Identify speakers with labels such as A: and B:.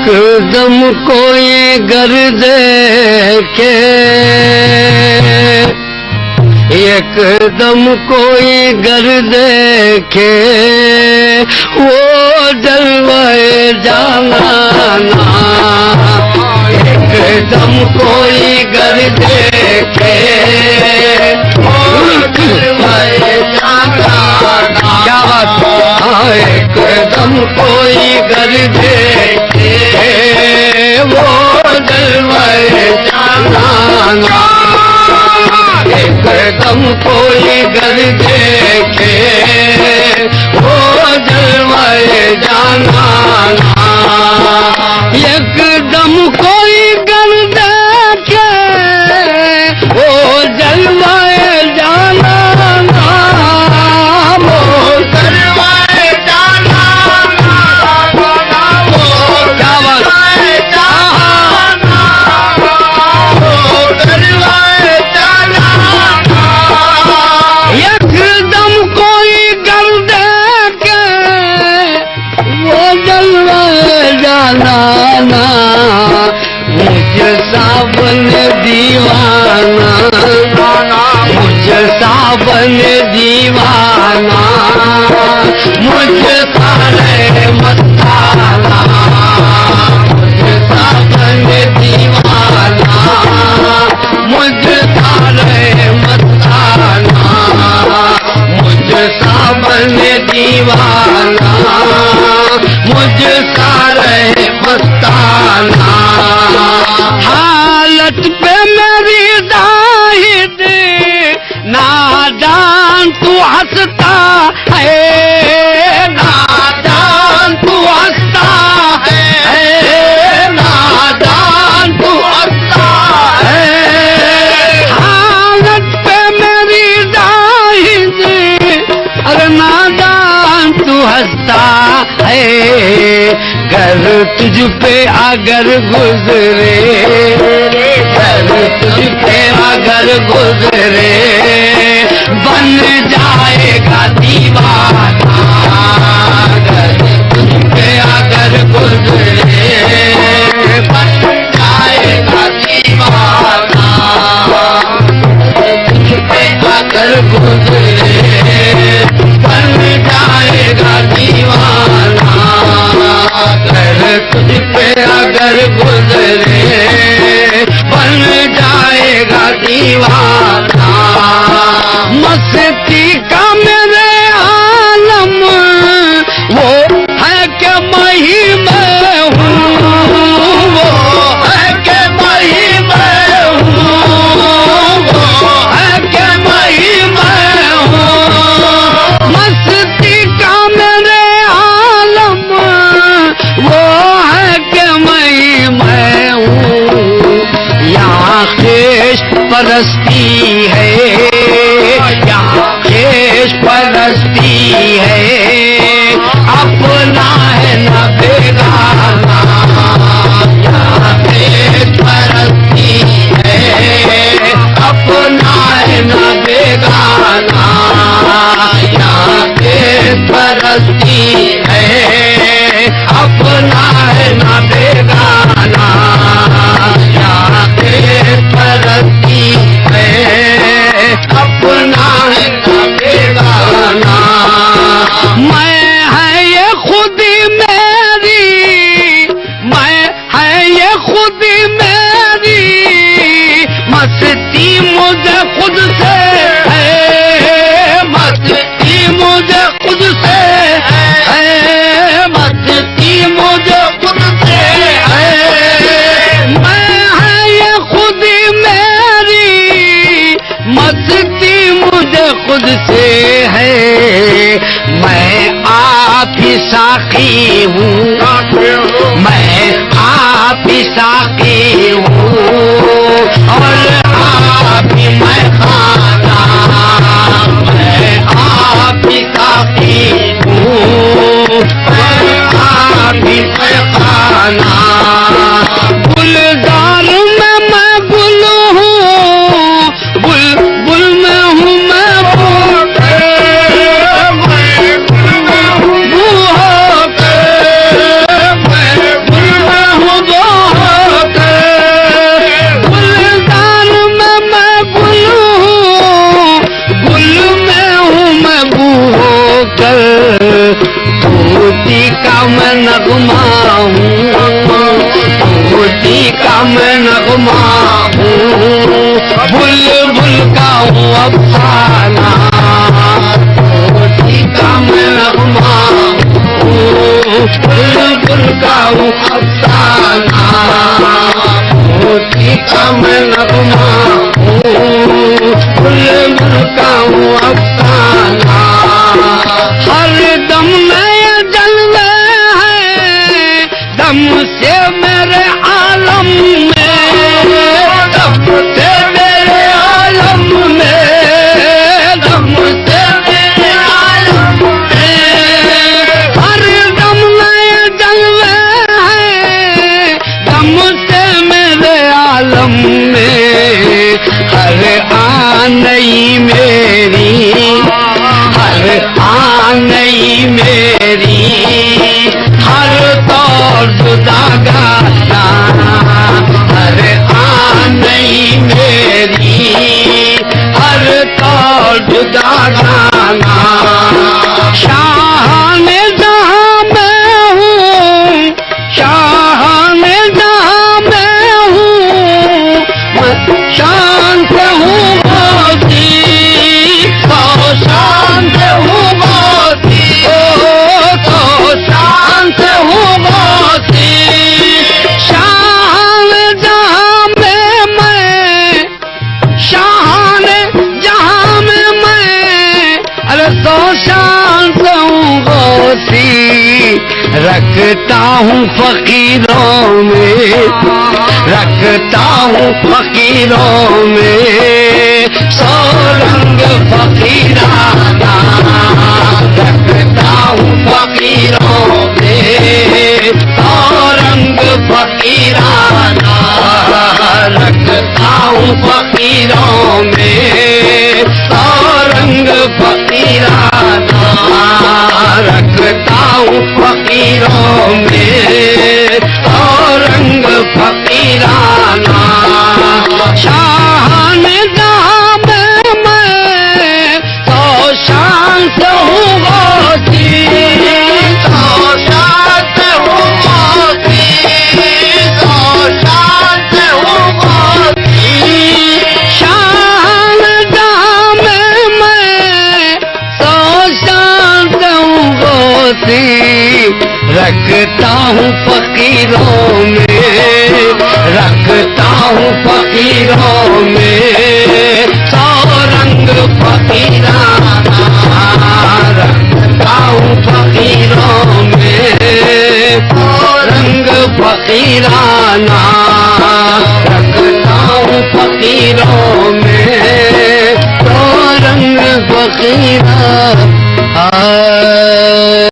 A: एकदम कोई घर देखे, एकदम कोई घर देखे, वो जलवाए जाना ना। एकदम कोई घर देखे, वो जलवाए जाना ना। क्या बात, एकदम कोई घर देखे, वो जलवाए जाना ना। एकदम कोई घर देखे, वो जलवाए जाना ना। एकदम कोई घर देखे, वो जलवाए जाना ना। वो जलवाए जाना ना। वो जलवाए जाना, वो जलवाए जाना। एकदम कोई घर देखे, वो जलवाए जाना ना। मुझे सावन दीवाना, मुझे सावन दीवाना, मुझे सारे मस्ताना। मुझे सावन दीवाना, मुझे सारे मस्ताना। मुझे सावन दीवाना, मुझे सारे मस्ताना। हालत पे मेरी दाहिद नादान तू हंसता है, नादान तू हंसता है, नादान तू हंसता है। हालत पे मेरी दाहिद, अरे नादान तू हंसता है। घर तुझ पे अगर गुजरे, घर तुझ पे अगर गुजरे, बन जाएगा दीवाना। घर तुझ पे अगर गुजरे, बन जाएगा दीवाना। तुझ पे अगर गुजरे, बन जाएगा दीवाना। घर तुझ पे अगर गुजरे, बन जाएगा दीवाना। मस्ती का मेरे आलम वो है कि मैं ही मैं हूँ, वो है कि मैं ही मैं हूँ, वो है कि मैं ही मैं हूँ। मस्ती का मेरे आलम वो है कि मैं हूँ। यहाँ खेश परस्ती है, यहाँ खेश परस्ती है, अपना है न बेगाना। यहाँ खेश परस्ती है, अपना है न बेगाना। यहाँ खेश परस्ती है, अपना है न बेगाना। यहाँ खेश परस्ती है, अपना है न बेगाना। मैं है ये खुदी मेरी, मैं है ये खुदी मेरी, मस्ती मुझे खुद से है, मस्ती मुझे खुद से है, मस्ती मुझे खुद से है। मैं है ये खुदी मेरी, मस्ती मुझे खुद से है। मैं आप ही साकी हूँ, मैं आप ही साकी हूँ, और आप ही मैं खाना। मैं आप ही साकी हूँ, आप ही मैं खाना। गुलजार में मैं गुल हूँ, बुलबुल में हूँ मैं फूल। नगमा हूँ, मोती का मैं नगमा हूँ, बुलबुल का हूँ अफसाना, मोती का मैं नगमा हूँ, बुलबुल का हूँ अफसाना, मोती का मैं नगमा हूँ, बुलबुल का हूँ अफसाना। हर दम नए जलवे हैं, दम से मेरे आलम में, दम से मेरे आलम में, दम से मेरे आलम में। हर दम नए जलवे हैं, दम से मेरे आलम में। हर आन नई मेरी, हर आन नई मेरी, हर तौर जुदा गाना, हर आन नई मेरी, हर तौर जुदा गाना। शाहाने जहां मैं हूँ, शाहाने जहां मैं हूँ, मैं शांत हूँ मोती, तो शांत हूँ मोती, तो शांत हूँ मोती। शाहाने जहां में मैं, शाहाने जहां में मैं, अरे तो शांत हूँ गोती। रखता हूँ फकीरों में, रखता हूँ फकीरों में, सौ रंग फकीराना, रखता हूँ फकीरों में, सौ रंग फकीराना, रखता हूँ फकीरों में, सौ रंग फकीराना, रखता हूँ फकीरों में, सौ रंग फकीराना। शाहाने जहां में मैं, तो शांत हूँ गोती, तो शांत हूँ गोती, तो शांत हूँ गोती। शाहाने जहां में मैं, तो शांत हूँ गोती। रखता हूँ फकीरों में, रखता हूँ फकीरों में, सौ रंग फकीराना, रखता हूँ फकीरों में, सौ रंग फकीराना।